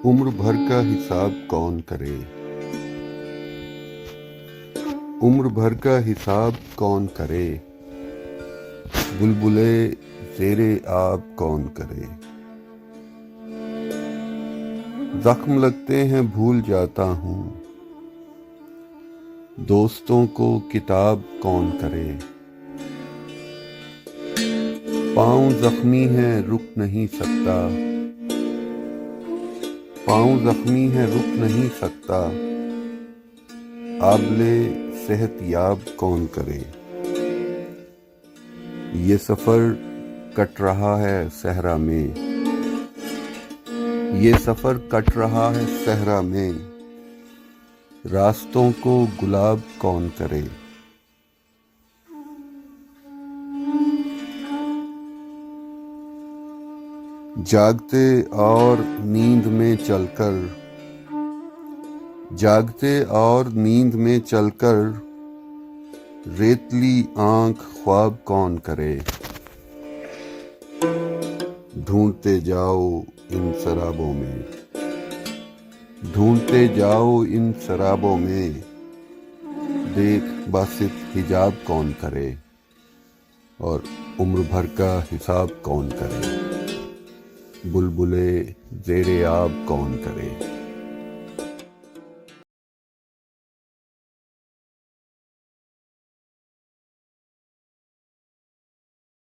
عمر بھر کا حساب کون کرے؟ عمر بھر کا حساب کون کرے؟ بلبلے زیر آب کون کرے؟ زخم لگتے ہیں بھول جاتا ہوں، دوستوں کو کتاب کون کرے؟ پاؤں زخمی ہے رک نہیں سکتا، پاؤں زخمی ہے رک نہیں سکتا، آبلے صحت یاب کون کرے؟ یہ سفر کٹ رہا ہے صحرا میں، یہ سفر کٹ رہا ہے صحرا میں، راستوں کو گلاب کون کرے؟ جاگتے اور نیند میں چل کر، جاگتے اور نیند میں چل کر، ریتلی آنکھ خواب کون کرے؟ ڈھونڈتے جاؤ ان سرابوں میں، ڈھونڈتے جاؤ ان سرابوں میں، دیکھ باسط حجاب کون کرے اور عمر بھر کا حساب کون کرے؟ بلبلے زیر آب کون کرے؟